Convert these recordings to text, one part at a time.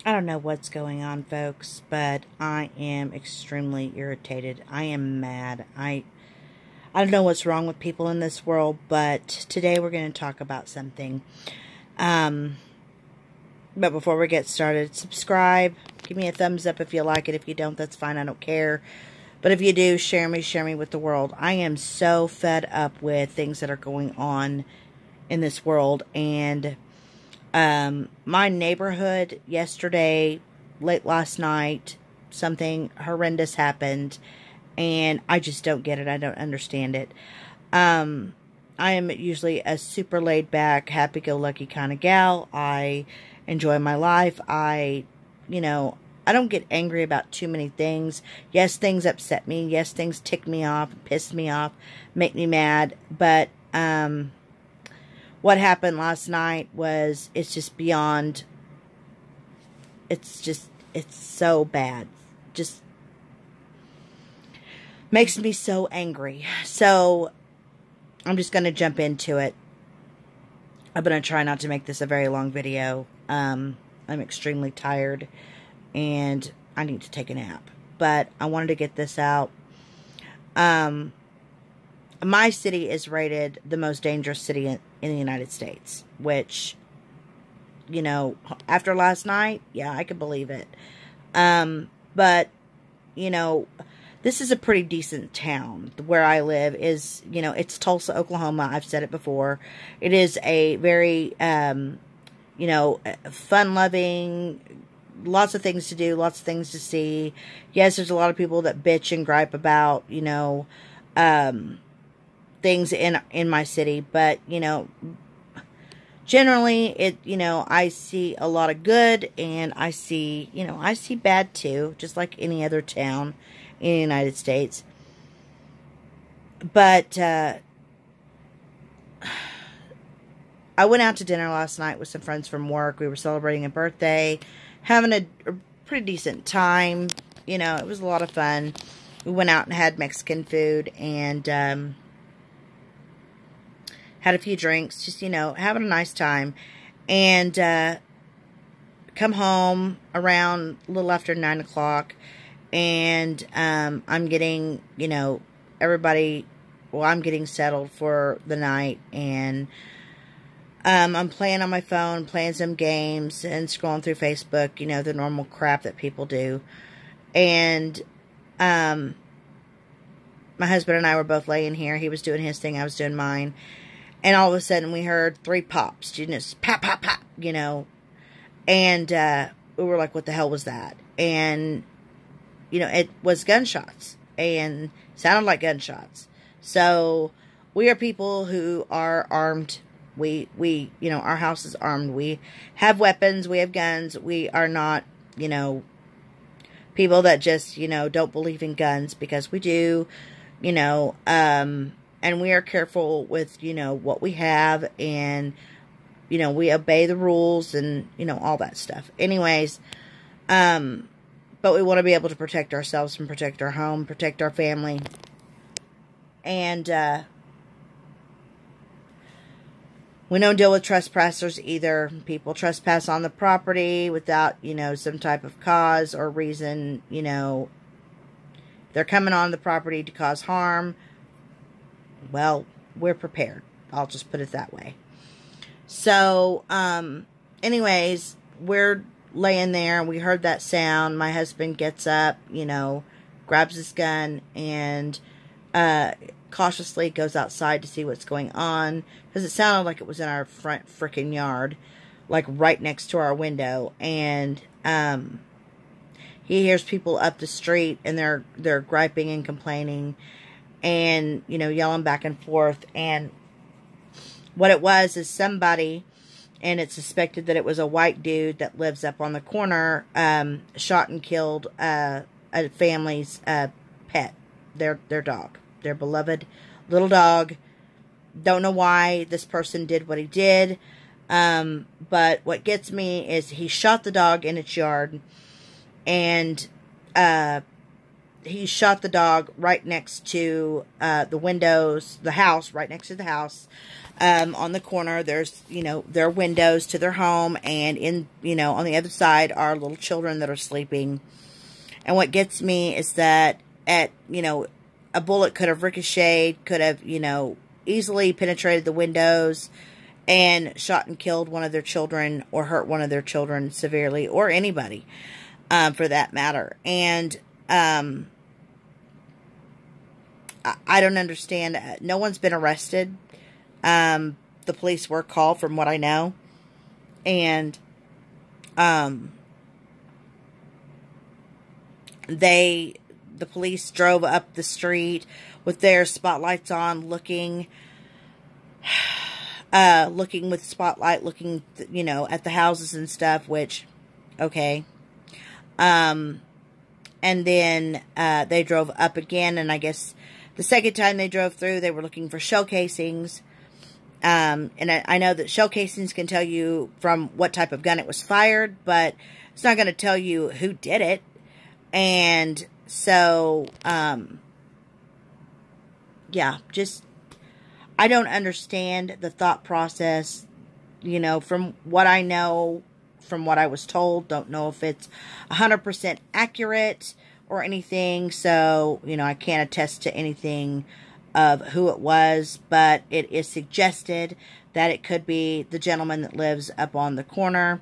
I don't know what's going on, folks, but I am extremely irritated. I am mad. I don't know what's wrong with people in this world, but today we're going to talk about something. Um, but before we get started, subscribe. Give me a thumbs up if you like it. If you don't, that's fine. I don't care. But if you do, share me with the world. I am so fed up with things that are going on in this world, and my neighborhood yesterday, late last night, something horrendous happened, and I just don't get it. I don't understand it. I am usually a super laid back, happy-go-lucky kind of gal. I enjoy my life. I don't get angry about too many things. Yes, things upset me. Yes, things tick me off, piss me off, make me mad. But, what happened last night was, it's just beyond, it's so bad. Just makes me so angry. So, I'm just going to jump into it. I'm going to try not to make this a very long video. I'm extremely tired, and I need to take a nap. But I wanted to get this out. My city is rated the most dangerous city in the United States, which, after last night, yeah, I can believe it. But, this is a pretty decent town. Where I live is, it's Tulsa, Oklahoma. I've said it before. It is a very, fun-loving, lots of things to do, lots of things to see. Yes, there's a lot of people that bitch and gripe about, things in my city, but generally I see a lot of good, and I see bad too, just like any other town in the United States. But I went out to dinner last night with some friends from work. We were celebrating a birthday, having a pretty decent time. It was a lot of fun. We went out and had Mexican food, and had a few drinks, just, having a nice time. And come home around a little after 9 o'clock, and I'm getting, everybody, well, I'm getting settled for the night, and I'm playing on my phone, playing some games, and scrolling through Facebook, the normal crap that people do. And my husband and I were both laying here. He was doing his thing, I was doing mine. And all of a sudden, we heard 3 pops, just pop, pop, pop, And we were like, what the hell was that? And, it was gunshots. And sounded like gunshots. So, we are people who are armed. We our house is armed. We have weapons. We have guns. We are not, people that just, don't believe in guns. Because we do, and we are careful with, what we have, and, we obey the rules, and, all that stuff. Anyways, but we want to be able to protect ourselves and protect our home, protect our family. And, we don't deal with trespassers either. People trespass on the property without, some type of cause or reason, they're coming on the property to cause harm. Well, we're prepared. I'll just put it that way. So, anyways, we're laying there, and we heard that sound. My husband gets up, grabs his gun, and cautiously goes outside to see what's going on, because it sounded like it was in our front frickin' yard, like right next to our window. And he hears people up the street, and they're griping and complaining, and, yelling back and forth. And what it was is somebody, and it's suspected that it was a white dude that lives up on the corner, shot and killed a family's pet, their dog, their beloved little dog. Don't know why this person did what he did, but what gets me is he shot the dog in its yard, and he shot the dog right next to the windows, the house, right next to the house. On the corner, there's, there are windows to their home, and on the other side are little children that are sleeping. And what gets me is that a bullet could have ricocheted, could have, easily penetrated the windows and shot and killed one of their children, or hurt one of their children severely, or anybody, for that matter. And I don't understand. No one's been arrested. The police were called, from what I know. And the police drove up the street with their spotlights on, looking with spotlight, looking, at the houses and stuff, which, okay. And then, they drove up again, and I guess the second time they drove through, they were looking for shell casings. And I know that shell casings can tell you from what type of gun it was fired, but it's not going to tell you who did it. And so, yeah, just, I don't understand the thought process, from what I know, from what I was told. Don't know if it's 100% accurate or anything, so, I can't attest to anything of who it was, but it is suggested that it could be the gentleman that lives up on the corner.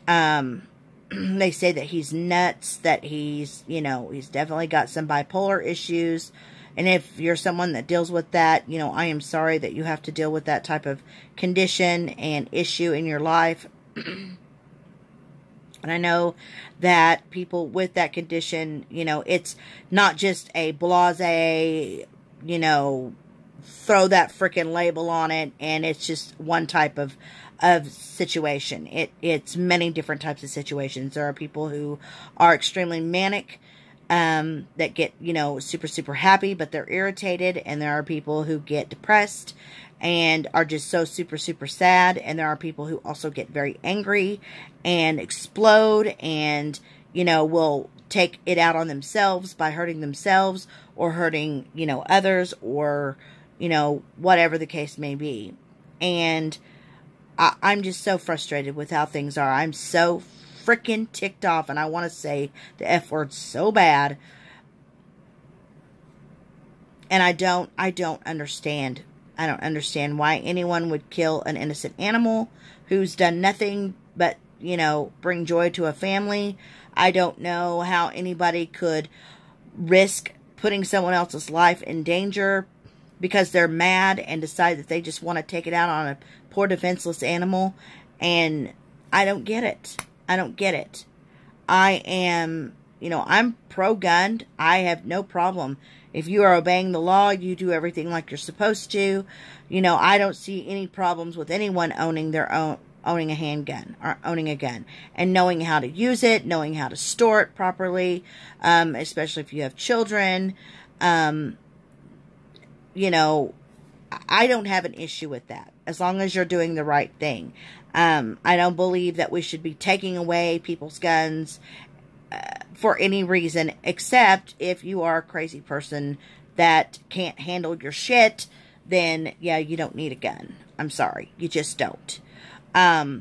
They say that he's nuts, that he's definitely got some bipolar issues. And if you're someone that deals with that, I am sorry that you have to deal with that type of condition and issue in your life. And I know that people with that condition, it's not just a blasé, throw that freaking label on it, and it's just one type of situation. It's many different types of situations. There are people who are extremely manic, that get, super, super happy, but they're irritated. And there are people who get depressed and are just so super, super sad. And there are people who also get very angry and explode and, will take it out on themselves by hurting themselves or hurting, others, or, whatever the case may be. And I'm just so frustrated with how things are. I'm so freaking ticked off, and I want to say the F word so bad. And I don't understand. I don't understand why anyone would kill an innocent animal who's done nothing but, bring joy to a family. I don't know how anybody could risk putting someone else's life in danger because they're mad and decide that they just want to take it out on a poor defenseless animal. And I don't get it. I don't get it. I am, I'm pro-gun. I have no problem. If you are obeying the law, you do everything like you're supposed to. I don't see any problems with anyone owning a handgun or owning a gun and knowing how to use it, knowing how to store it properly, especially if you have children. I don't have an issue with that as long as you're doing the right thing. I don't believe that we should be taking away people's guns for any reason, except if you are a crazy person that can't handle your shit, then yeah, you don't need a gun. I'm sorry. You just don't. I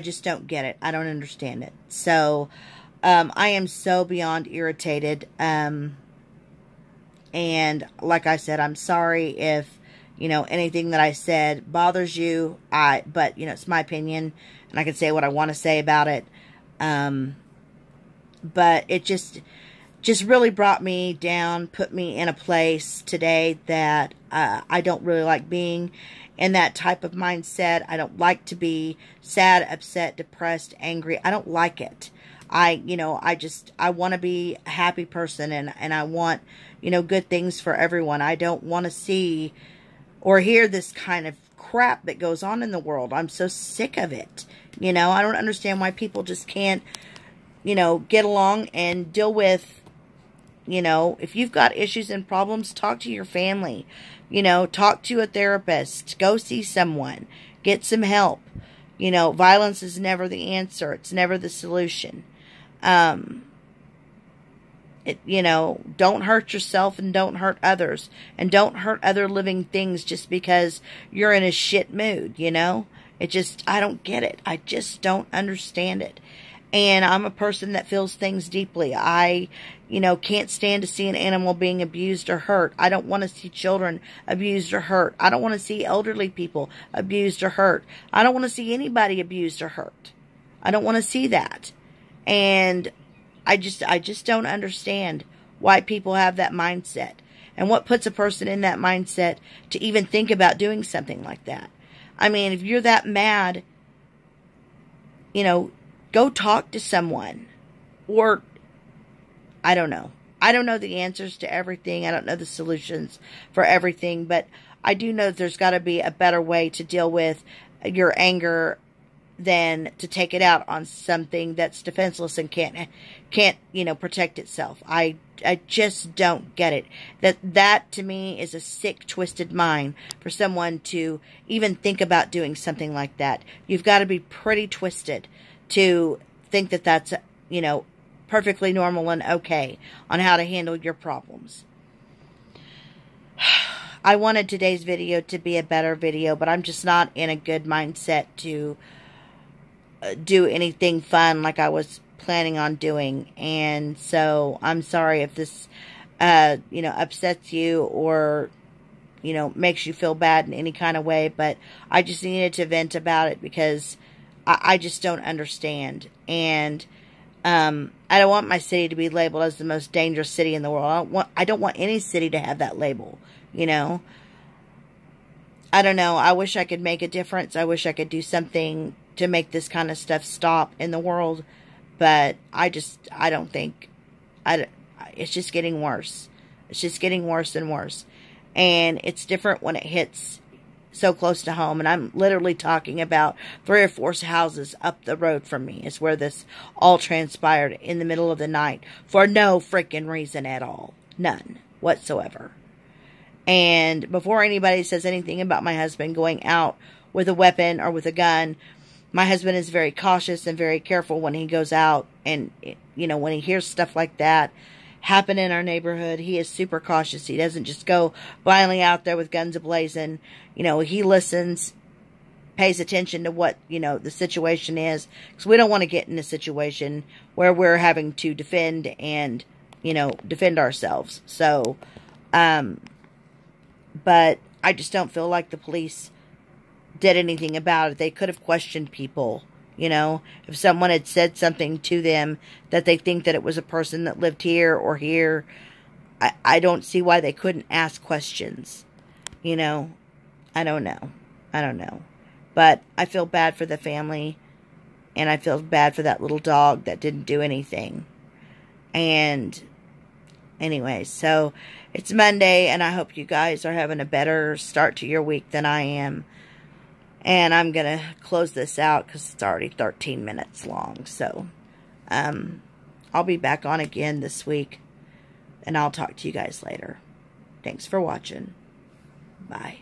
just don't get it. I don't understand it. So, I am so beyond irritated. And like I said, I'm sorry if, anything that I said bothers you. But, it's my opinion and I can say what I want to say about it. But it just really brought me down, put me in a place today that, I don't really like being in that type of mindset. I don't like to be sad, upset, depressed, angry. I don't like it. I want to be a happy person, and I want, good things for everyone. I don't want to see or hear this kind of crap that goes on in the world. I'm so sick of it. I don't understand why people just can't, get along and deal with, if you've got issues and problems, talk to your family, talk to a therapist, go see someone, get some help. Violence is never the answer. It's never the solution. You know, don't hurt yourself and don't hurt others. And don't hurt other living things just because you're in a shit mood, you know? I don't get it. I just don't understand it. And I'm a person that feels things deeply. I, you know, can't stand to see an animal being abused or hurt. I don't want to see children abused or hurt. I don't want to see elderly people abused or hurt. I don't want to see anybody abused or hurt. I don't want to see that. And I just don't understand why people have that mindset. And what puts a person in that mindset to even think about doing something like that. I mean, if you're that mad, you know, go talk to someone. Or, I don't know. I don't know the answers to everything. I don't know the solutions for everything. But I do know that there's got to be a better way to deal with your anger than to take it out on something that's defenseless and can't, you know, protect itself. I just don't get it. That to me is a sick, twisted mind for someone to even think about doing something like that. You've got to be pretty twisted to think that that's, you know, perfectly normal and okay on how to handle your problems. I wanted today's video to be a better video, but I'm just not in a good mindset to do anything fun like I was planning on doing. And so I'm sorry if this, you know, upsets you or, you know, makes you feel bad in any kind of way. But I just needed to vent about it because I just don't understand. And I don't want my city to be labeled as the most dangerous city in the world. I don't want any city to have that label, you know. I don't know. I wish I could make a difference. I wish I could do something to make this kind of stuff stop in the world. But I don't think, it's just getting worse. It's just getting worse and worse. And it's different when it hits so close to home. And I'm literally talking about 3 or 4 houses up the road from me is where this all transpired in the middle of the night for no freaking reason at all. None whatsoever. And before anybody says anything about my husband going out with a weapon or with a gun, my husband is very cautious and very careful when he goes out. And, you know, when he hears stuff like that happen in our neighborhood, he is super cautious. He doesn't just go blindly out there with guns ablazing. You know, he listens, pays attention to what, you know, the situation is. Because we don't want to get in a situation where we're having to defend and, you know, defend ourselves. So, but I just don't feel like the police did anything about it. They could have questioned people, you know, if someone had said something to them that they think that it was a person that lived here or here. I don't see why they couldn't ask questions, you know. I don't know. But I feel bad for the family, and I feel bad for that little dog that didn't do anything. And anyway, so it's Monday, and I hope you guys are having a better start to your week than I am. And I'm going to close this out because it's already 13 minutes long. So, I'll be back on again this week. And I'll talk to you guys later. Thanks for watching. Bye.